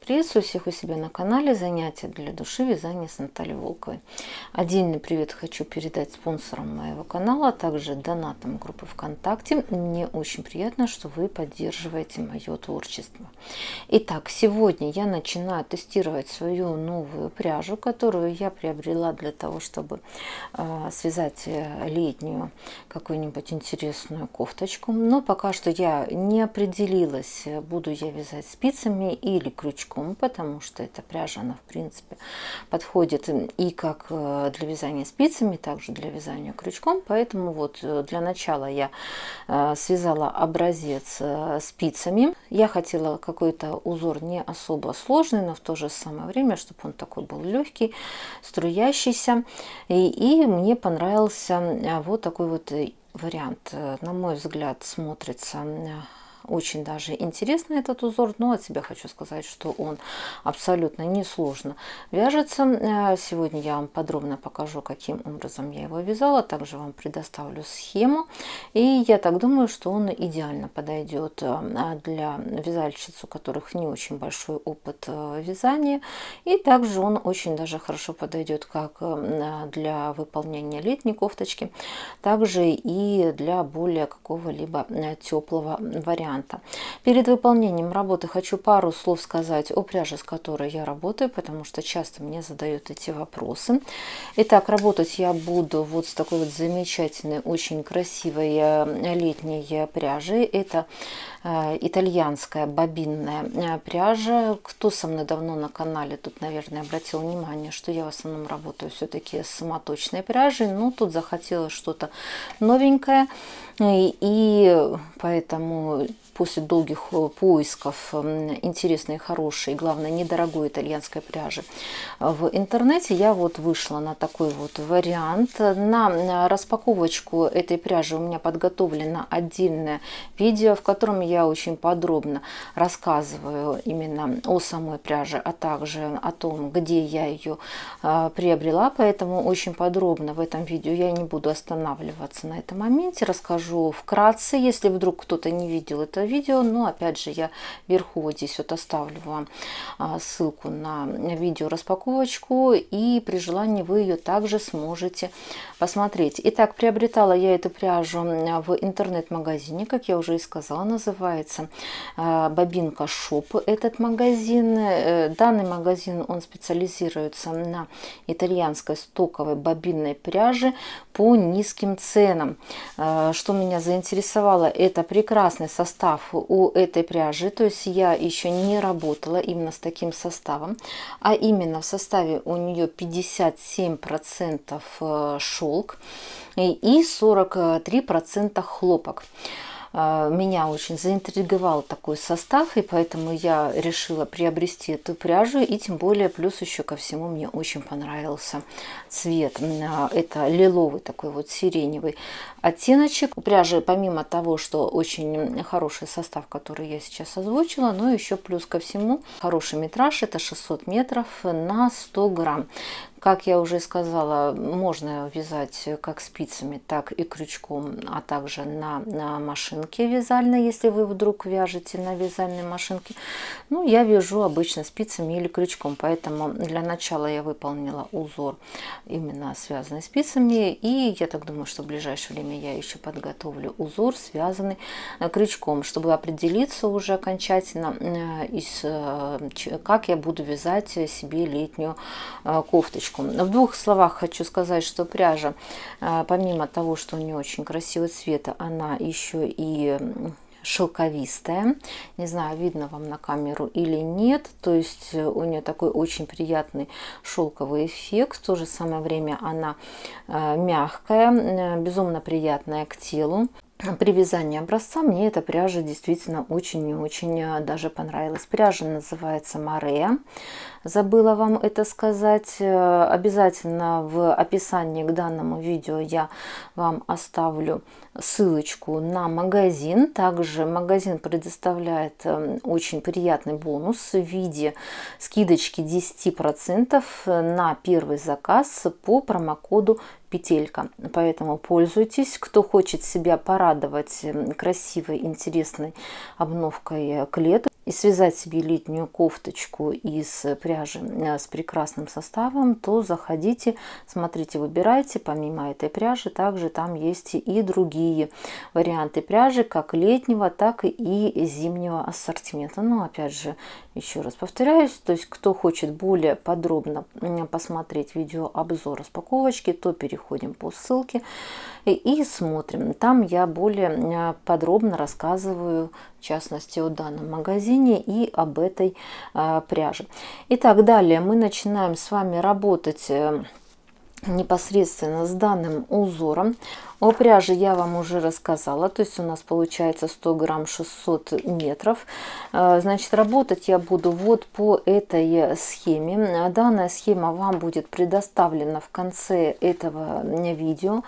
Приветствую всех у себя на канале «Занятия для души. Вязание с Натальей Волковой». Отдельный привет хочу передать спонсорам моего канала, а также донатам группы ВКонтакте. Мне очень приятно, что вы поддерживаете мое творчество. Итак, сегодня я начинаю тестировать свою новую пряжу, которую я приобрела для того, чтобы связать летнюю какую-нибудь интересную кофточку. Но пока что я не определилась, буду я вязать спицами или крючком, потому что эта пряжа, она в принципе подходит и как для вязания спицами, также для вязания крючком. Поэтому вот для начала я связала образец спицами. Я хотела какой-то узор не особо сложный, но в то же самое время, чтобы он такой был легкий, струящийся. И мне понравился вот такой вот вариант. На мой взгляд, смотрится очень даже интересно этот узор, но от себя хочу сказать, что он абсолютно несложно вяжется. Сегодня я вам подробно покажу, каким образом я его вязала, также вам предоставлю схему. И я так думаю, что он идеально подойдет для вязальщиц, у которых не очень большой опыт вязания. И также он очень даже хорошо подойдет как для выполнения летней кофточки, также и для более какого-либо теплого варианта. Перед выполнением работы хочу пару слов сказать о пряже, с которой я работаю, потому что часто мне задают эти вопросы. Итак, работать я буду вот с такой вот замечательной, очень красивой летней пряжей. Это итальянская бобинная пряжа. Кто со мной давно на канале, тут, наверное, обратил внимание, что я в основном работаю все-таки с самоточной пряжей. Но тут захотелось что-то новенькое. И поэтому после долгих поисков интересной, хорошей и, главное, недорогой итальянской пряжи в интернете я вот вышла на такой вот вариант. На распаковочку этой пряжи у меня подготовлено отдельное видео, в котором я очень подробно рассказываю именно о самой пряже, а также о том, где я ее приобрела. Поэтому очень подробно в этом видео я не буду останавливаться на этом моменте. Расскажу вкратце, если вдруг кто-то не видел это видео, но опять же я вверху вот здесь вот оставлю вам ссылку на видео распаковочку, и при желании вы ее также сможете посмотреть. Итак, приобретала я эту пряжу в интернет-магазине, как я уже и сказала, называется Бобинка Шоп этот магазин. Данный магазин, он специализируется на итальянской стоковой бобинной пряже по низким ценам. Что меня заинтересовало, это прекрасный состав у этой пряжи, то есть я еще не работала именно с таким составом, а именно в составе у нее 57% шелк и 43% хлопок. Меня очень заинтриговал такой состав, и поэтому я решила приобрести эту пряжу, и тем более плюс еще ко всему мне очень понравился цвет. Это лиловый такой вот сиреневый оттеночек. У пряжи, помимо того, что очень хороший состав, который я сейчас озвучила, но еще плюс ко всему хороший метраж, это 600 метров на 100 грамм. Как я уже сказала, можно вязать как спицами, так и крючком, а также на машинке вязальной, если вы вдруг вяжете на вязальной машинке. Ну, я вяжу обычно спицами или крючком, поэтому для начала я выполнила узор именно связанный спицами, и я так думаю, что в ближайшее время я еще подготовлю узор, связанный крючком, чтобы определиться уже окончательно, как я буду вязать себе летнюю кофточку. В двух словах хочу сказать, что пряжа, помимо того, что у нее очень красивый цвет, она еще и шелковистая. Не знаю, видно вам на камеру или нет. То есть у нее такой очень приятный шелковый эффект. В то же самое время она мягкая, безумно приятная к телу. При вязании образца мне эта пряжа действительно очень и очень даже понравилась. Пряжа называется Морея. Забыла вам это сказать. Обязательно в описании к данному видео я вам оставлю ссылочку на магазин. Также магазин предоставляет очень приятный бонус в виде скидочки 10% на первый заказ по промокоду петелька, поэтому пользуйтесь. Кто хочет себя порадовать красивой, интересной обновкой к лету и связать себе летнюю кофточку из пряжи с прекрасным составом, то заходите, смотрите, выбирайте. Помимо этой пряжи, также там есть и другие варианты пряжи, как летнего, так и зимнего ассортимента. Но опять же, еще раз повторяюсь, то есть кто хочет более подробно посмотреть видеообзор распаковочки, то переходим по ссылке и смотрим. Там я более подробно рассказываю, в частности, о данном магазине и об этой пряже. Итак, далее мы начинаем с вами работать непосредственно с данным узором. О пряже я вам уже рассказала, то есть у нас получается 100 грамм 600 метров. Значит, работать я буду вот по этой схеме. Данная схема вам будет предоставлена в конце этого видео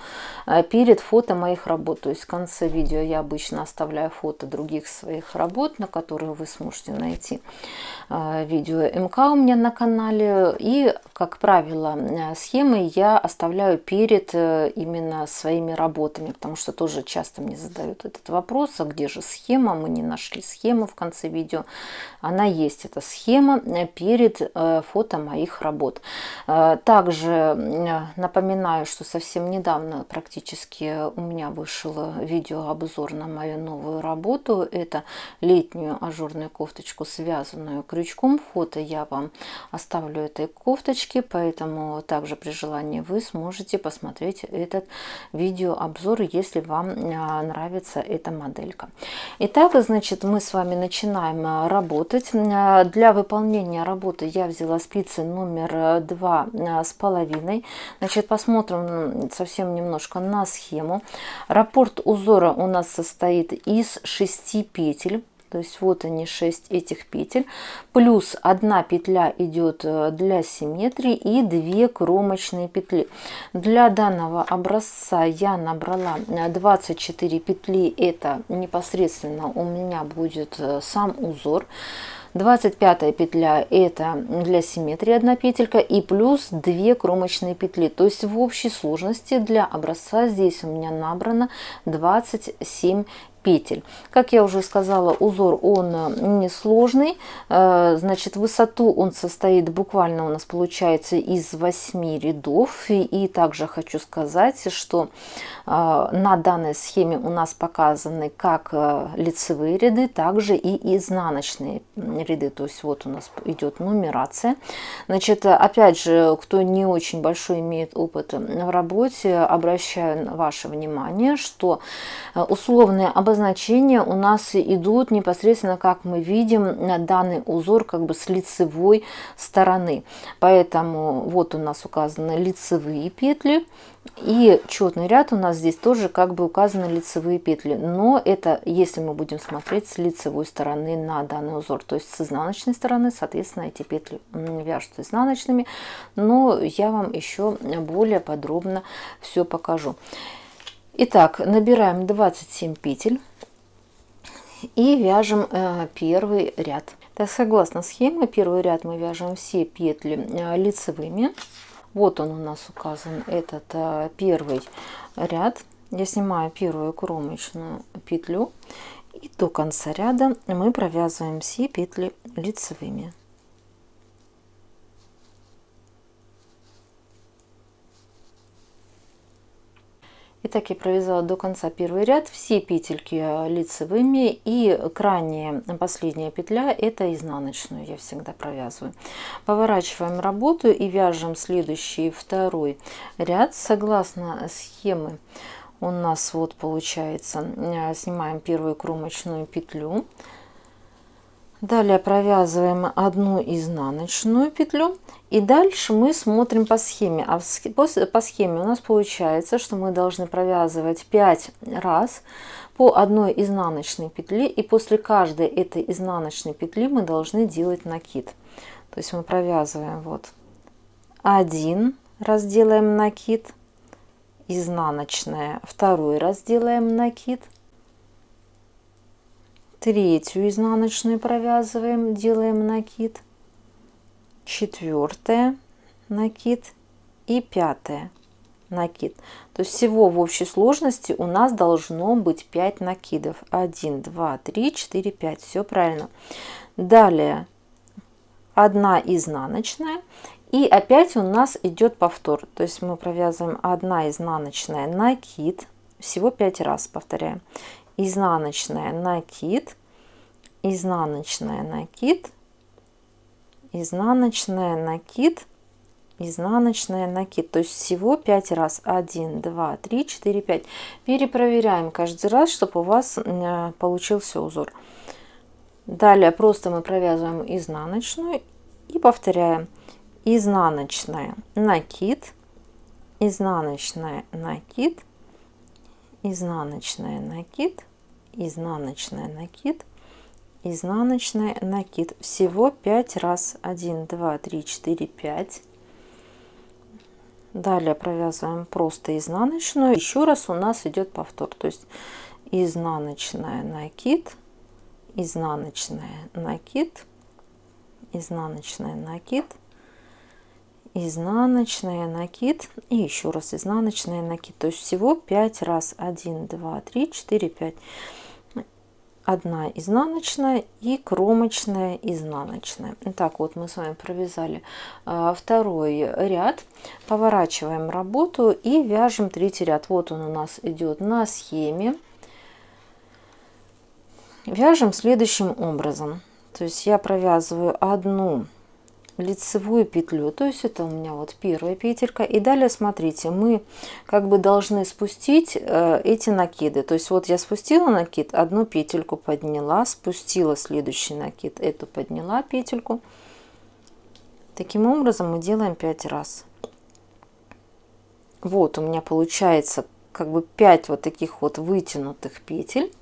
перед фото моих работ. То есть в конце видео я обычно оставляю фото других своих работ, на которые вы сможете найти видео МК у меня на канале. И, как правило, схемы я оставляю перед именно своими работами, потому что тоже часто мне задают этот вопрос: а где же схема? Мы не нашли схему в конце видео. Она есть, эта схема, перед фото моих работ. Также напоминаю, что совсем недавно практически у меня вышел видеообзор на мою новую работу. Это летнюю ажурную кофточку, связанную крючком. Фото я вам оставлю этой кофточки, поэтому также при желании вы сможете посмотреть этот видеообзор, если вам нравится эта моделька. Итак, значит, мы с вами начинаем работать. Для выполнения работы я взяла спицы номер 2,5. Значит, посмотрим совсем немножко на схему. Раппорт узора у нас состоит из 6 петель. То есть вот они, 6 этих петель, плюс 1 петля идет для симметрии и 2 кромочные петли. Для данного образца я набрала 24 петли, это непосредственно у меня будет сам узор. 25 петля это для симметрии 1 петелька и плюс 2 кромочные петли. То есть в общей сложности для образца здесь у меня набрано 27 петель. Как я уже сказала, узор он несложный. Значит, высоту он состоит буквально, у нас получается, из 8 рядов. И также хочу сказать, что на данной схеме у нас показаны как лицевые ряды, также и изнаночные ряды. То есть вот у нас идет нумерация. Значит, опять же, кто не очень большой имеет опыт в работе, обращаю ваше внимание, что условные обозначения у нас идут непосредственно, как мы видим, данный узор как бы с лицевой стороны. Поэтому вот у нас указаны лицевые петли. И четный ряд у нас здесь тоже как бы указаны лицевые петли. Но это если мы будем смотреть с лицевой стороны на данный узор. То есть с изнаночной стороны, соответственно, эти петли вяжутся изнаночными. Но я вам еще более подробно все покажу. Итак, набираем 27 петель и вяжем первый ряд. Так, согласно схеме, первый ряд мы вяжем все петли лицевыми. Вот он у нас указан, этот первый ряд. Я снимаю первую кромочную петлю и до конца ряда мы провязываем все петли лицевыми. Итак, я провязала до конца первый ряд, все петельки лицевыми, и крайняя последняя петля это изнаночную я всегда провязываю. Поворачиваем работу и вяжем следующий второй ряд. Согласно схемы у нас вот получается, снимаем первую кромочную петлю. Далее провязываем одну изнаночную петлю и дальше мы смотрим по схеме. По схеме у нас получается, что мы должны провязывать 5 раз по одной изнаночной петле, и после каждой этой изнаночной петли мы должны делать накид. То есть мы провязываем вот 1 раз, делаем накид, изнаночная, второй раз делаем накид, третью изнаночную провязываем, делаем накид, четвертая накид и пятая накид. То есть всего в общей сложности у нас должно быть 5 накидов. 1, 2, 3, 4, 5. Все правильно. Далее 1 изнаночная. И опять у нас идет повтор. То есть мы провязываем 1 изнаночная, накид. Всего 5 раз повторяем. Изнаночная, накид, изнаночная, накид, изнаночная, накид, изнаночная, накид. То есть всего 5 раз. 1, 2, 3, 4, 5. Перепроверяем каждый раз, чтобы у вас получился узор. Далее просто мы провязываем изнаночную и повторяем. Изнаночная, накид, изнаночная, накид, изнаночная, накид, изнаночная, накид, изнаночная, накид. Всего 5 раз. 1, 2, 3, 4, 5. Далее провязываем просто изнаночную. Еще раз у нас идет повтор. То есть изнаночная, накид, изнаночная, накид, изнаночная, накид, изнаночная, накид и еще раз изнаночная, накид. То есть всего 5 раз. 1, 2, 3, 4, 5. 1 изнаночная и кромочная изнаночная. Итак, вот мы с вами провязали второй ряд, поворачиваем работу и вяжем третий ряд. Вот он у нас идет на схеме. Вяжем следующим образом. То есть я провязываю 1 лицевую петлю, то есть это у меня вот первая петелька, и далее смотрите, мы как бы должны спустить эти накиды. То есть вот я спустила накид, 1 петельку подняла, спустила следующий накид, эту подняла петельку. Таким образом мы делаем 5 раз. Вот у меня получается как бы 5 вот таких вот вытянутых петель,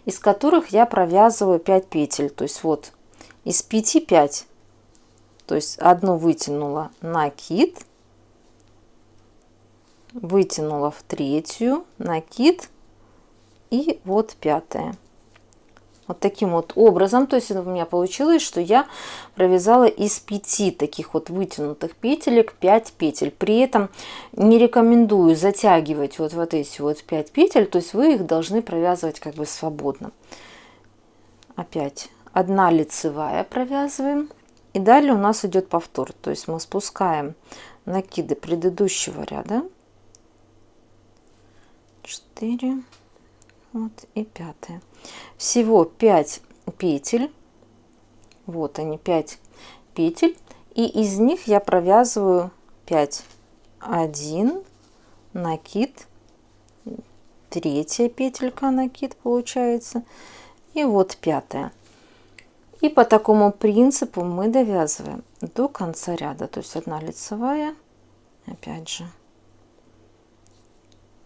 из которых я провязываю 5 петель. То есть вот из 5 5. То есть 1 вытянула, накид, вытянула в 3-ю, накид и вот 5-я. Вот таким вот образом, то есть у меня получилось, что я провязала из 5 таких вот вытянутых петелек 5 петель. При этом не рекомендую затягивать вот эти вот 5 петель, то есть вы их должны провязывать как бы свободно. Опять 1 лицевая провязываем. И далее у нас идет повтор, то есть мы спускаем накиды предыдущего ряда, 4, вот и 5. Всего 5 петель, вот они 5 петель, и из них я провязываю 5. 1 накид, 3-я петелька, накид получается, и вот 5-я. И по такому принципу мы довязываем до конца ряда. То есть 1 лицевая, опять же,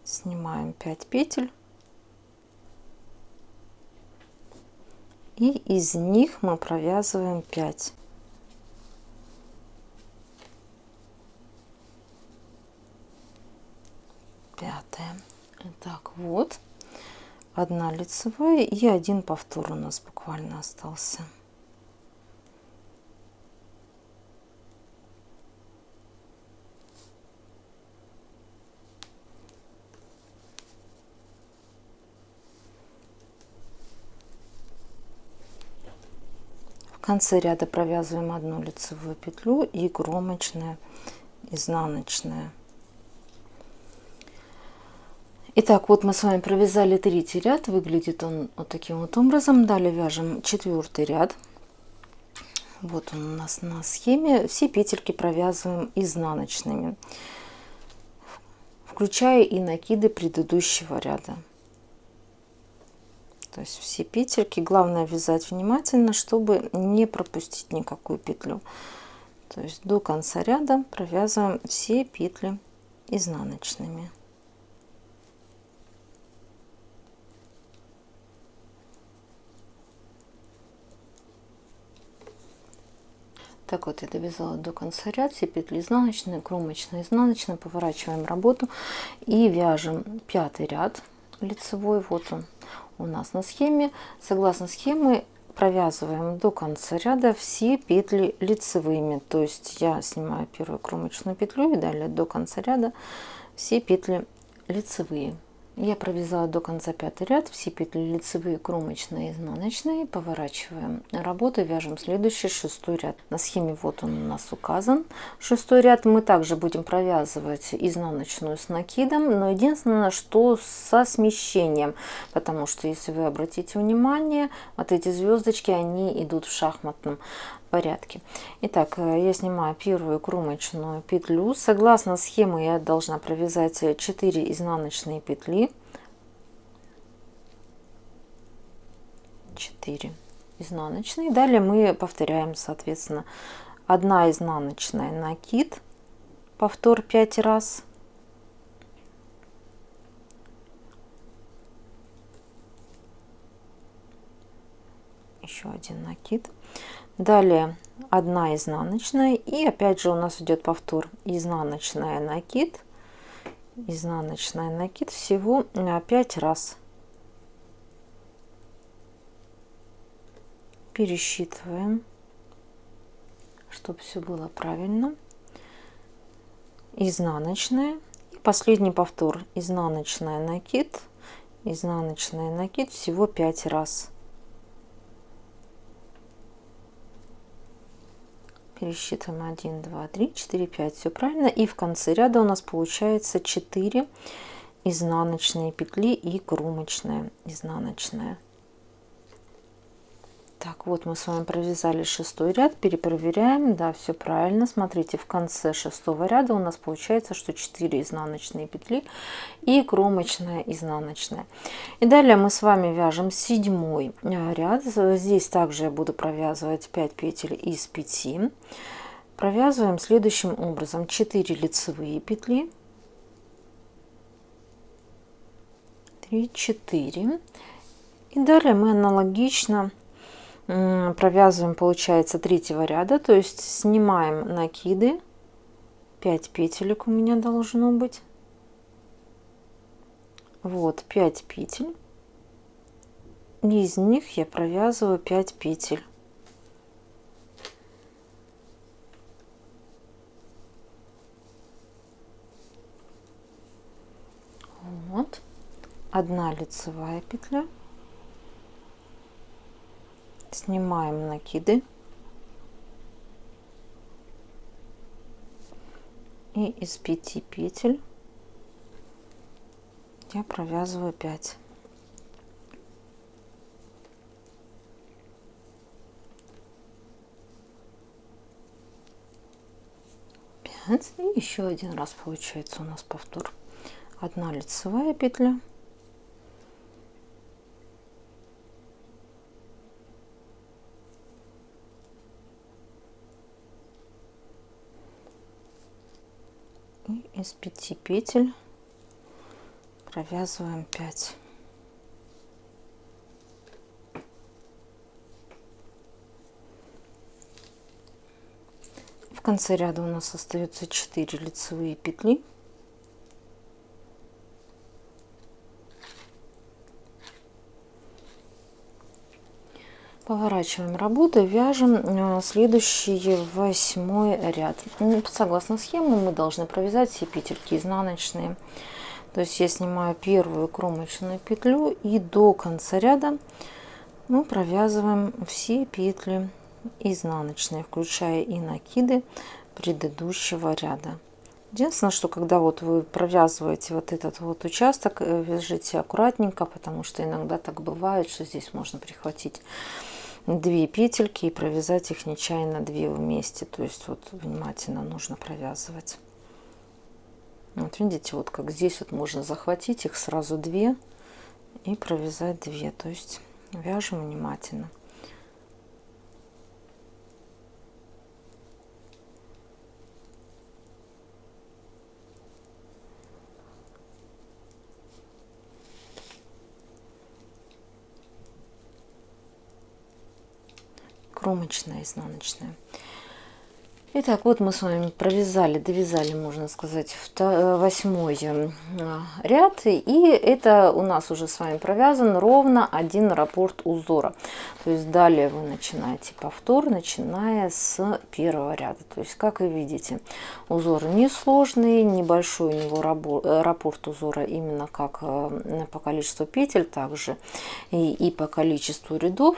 снимаем 5 петель. И из них мы провязываем 5. Пятая. Так, вот. 1 лицевая и 1 повтор у нас буквально остался. В конце ряда провязываем 1 лицевую петлю и кромочная, изнаночная. Итак, вот мы с вами провязали 3-й ряд, выглядит он вот таким вот образом. Далее вяжем 4-й ряд. Вот он у нас на схеме. Все петельки провязываем изнаночными, включая и накиды предыдущего ряда. То есть все петельки, главное вязать внимательно, чтобы не пропустить никакую петлю. То есть до конца ряда провязываем все петли изнаночными. Так вот я довязала до конца ряда, все петли изнаночные, кромочная, изнаночная, поворачиваем работу и вяжем 5-й ряд лицевой. Вот он у нас на схеме. Согласно схеме провязываем до конца ряда все петли лицевыми. То есть я снимаю первую кромочную петлю и далее до конца ряда все петли лицевые. Я провязала до конца 5 ряд, все петли лицевые, кромочные, изнаночные, поворачиваем работу, вяжем следующий 6 ряд. На схеме вот он у нас указан, 6 ряд. Мы также будем провязывать изнаночную с накидом, но единственное, что со смещением, потому что если вы обратите внимание, вот эти звездочки, они идут в шахматном порядке. Итак, я снимаю первую кромочную петлю. Согласно схеме я должна провязать 4 изнаночные петли. 4 изнаночные. Далее мы повторяем, соответственно, 1 изнаночная, накид, повтор 5 раз. Еще один накид. Далее 1 изнаночная, и опять же у нас идет повтор изнаночная, накид, изнаночная, накид, всего 5 раз. Пересчитываем, чтобы все было правильно. Изнаночная, и последний повтор изнаночная, накид, изнаночная, накид, всего 5 раз. Пересчитываем 1, 2, 3, 4, 5. Все правильно. И в конце ряда у нас получается 4 изнаночные петли и кромочная изнаночная. Так, вот мы с вами провязали 6 ряд, перепроверяем, да, все правильно. Смотрите, в конце 6 ряда у нас получается, что 4 изнаночные петли и кромочная изнаночная. И далее мы с вами вяжем 7 ряд. Здесь также я буду провязывать 5 петель из 5. Провязываем следующим образом: 4 лицевые петли, 3, 4. И далее мы аналогично провязываем, получается, 3 ряда, то есть снимаем накиды, 5 петелек у меня должно быть, вот 5 петель, и из них я провязываю 5 петель. Вот 1 лицевая петля, снимаем накиды и из 5 петель я провязываю 5. И еще один раз получается у нас повтор: 1 лицевая петля, и из 5 петель провязываем 5. В конце ряда у нас остается 4 лицевые петли. Поворачиваем работу, вяжем следующий 8 ряд. Согласно схеме мы должны провязать все петельки изнаночные. То есть я снимаю первую кромочную петлю, и до конца ряда мы провязываем все петли изнаночные, включая и накиды предыдущего ряда. Единственное, что когда вот вы провязываете вот этот вот участок, вяжите аккуратненько, потому что иногда так бывает, что здесь можно прихватить 2 петельки и провязать их нечаянно 2 вместе. То есть вот внимательно нужно провязывать. Вот видите, вот как здесь вот можно захватить их сразу 2 и провязать 2. То есть вяжем внимательно. Кромочная, изнаночная. Итак, вот мы с вами провязали, довязали, можно сказать, 8-й ряд, и это у нас уже с вами провязан ровно один раппорт узора. То есть далее вы начинаете повтор, начиная с первого ряда. То есть, как вы видите, узор несложный, небольшой у него раппорт узора именно как по количеству петель, также и по количеству рядов.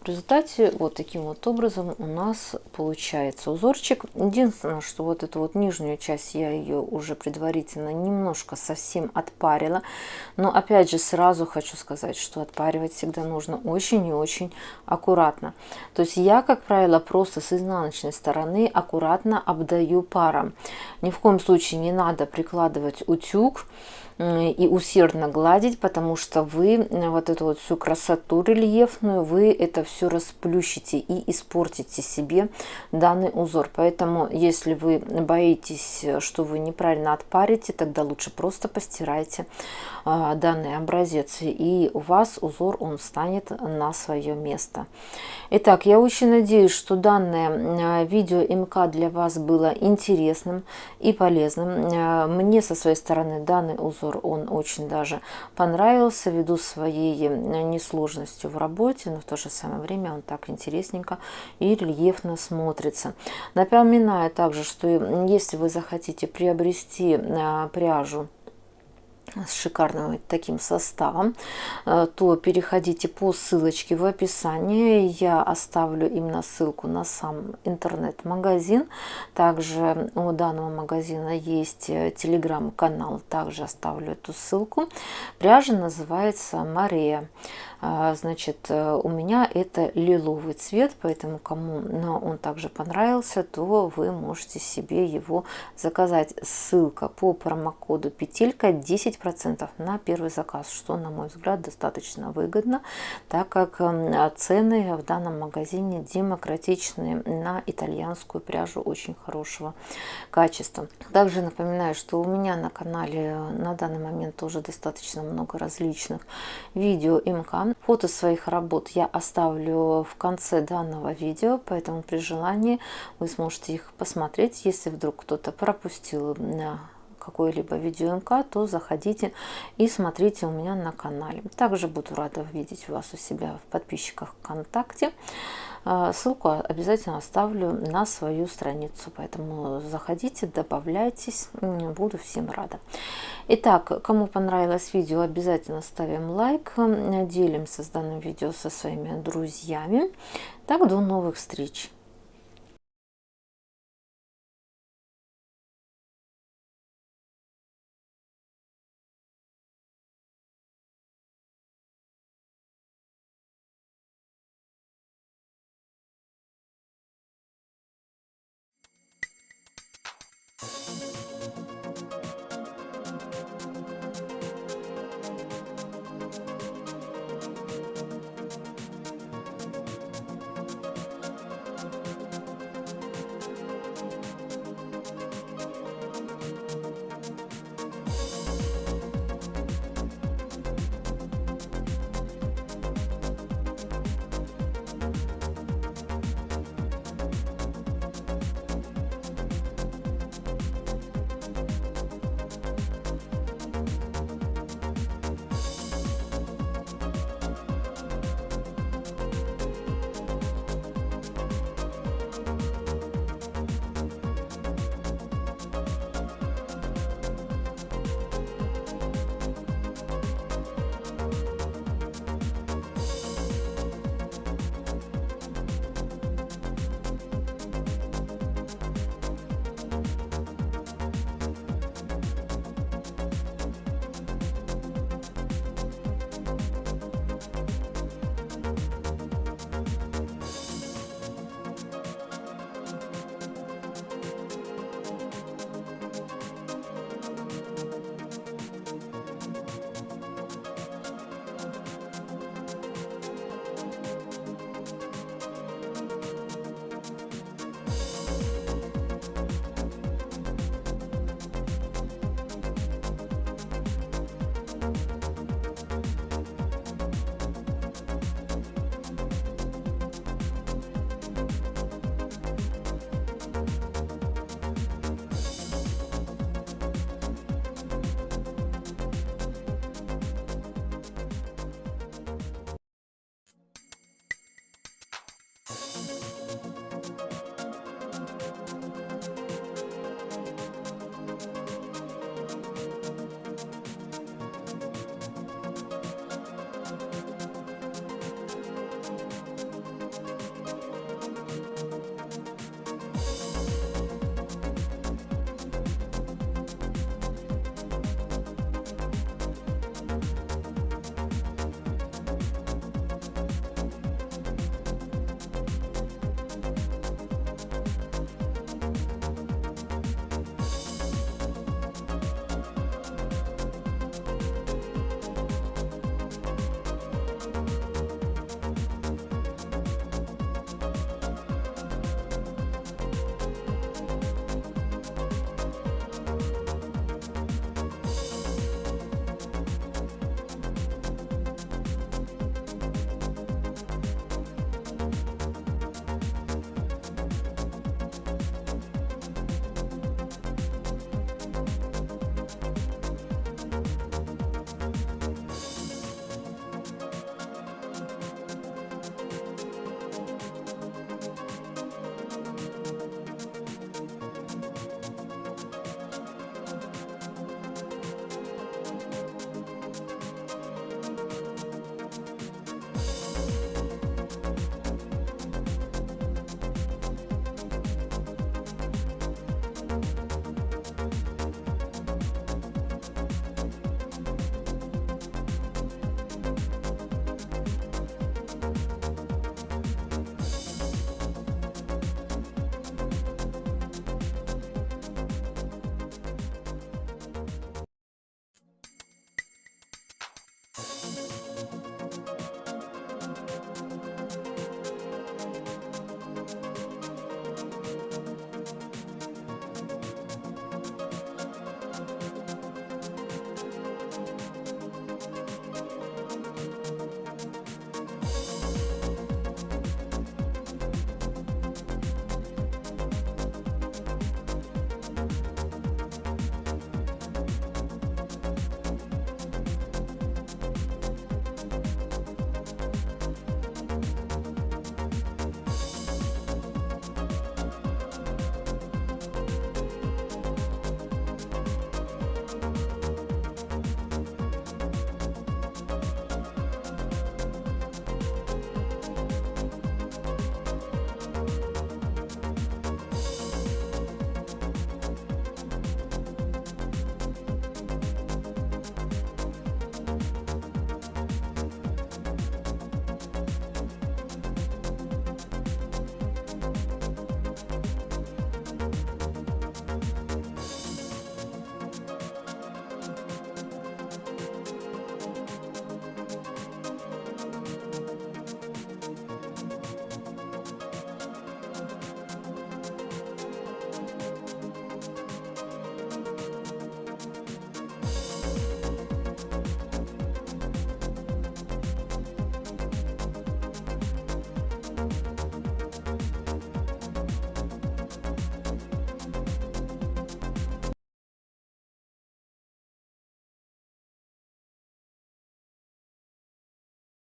В результате вот таким вот образом у нас получается узорчик. Единственное, что вот эту вот нижнюю часть я ее уже предварительно немножко совсем отпарила. Но опять же сразу хочу сказать, что отпаривать всегда нужно очень и очень аккуратно. То есть я, как правило, просто с изнаночной стороны аккуратно обдаю паром. Ни в коем случае не надо прикладывать утюг и усердно гладить, потому что вы вот эту вот всю красоту рельефную, вы это все расплющите и испортите себе данный узор. Поэтому, если вы боитесь, что вы неправильно отпарите, тогда лучше просто постирайте данный образец, и у вас узор он встанет на свое место. Итак, я очень надеюсь, что данное видео МК для вас было интересным и полезным. Мне со своей стороны данный узор он очень даже понравился ввиду своей несложностью в работе, но в то же самое время он так интересненько и рельефно смотрится. Напоминаю также, что если вы захотите приобрести пряжу с шикарным таким составом, то переходите по ссылочке в описании. Я оставлю именно ссылку на сам интернет-магазин. Также у данного магазина есть телеграм-канал, также оставлю эту ссылку. Пряжа называется Мария. Значит, у меня это лиловый цвет, поэтому кому он также понравился, то вы можете себе его заказать. Ссылка по промокоду петелька 10% на первый заказ, что, на мой взгляд, достаточно выгодно, так как цены в данном магазине демократичные на итальянскую пряжу очень хорошего качества. Также напоминаю, что у меня на канале на данный момент тоже достаточно много различных видео МК. Фото своих работ я оставлю в конце данного видео, поэтому при желании вы сможете их посмотреть. Если вдруг кто-то пропустил какое-либо видео МК, то заходите и смотрите у меня на канале. Также буду рада видеть вас у себя в подписчиках ВКонтакте. Ссылку обязательно оставлю на свою страницу, поэтому заходите, добавляйтесь, буду всем рада. Итак, кому понравилось видео, обязательно ставим лайк, делимся с данным видео со своими друзьями. Так, до новых встреч!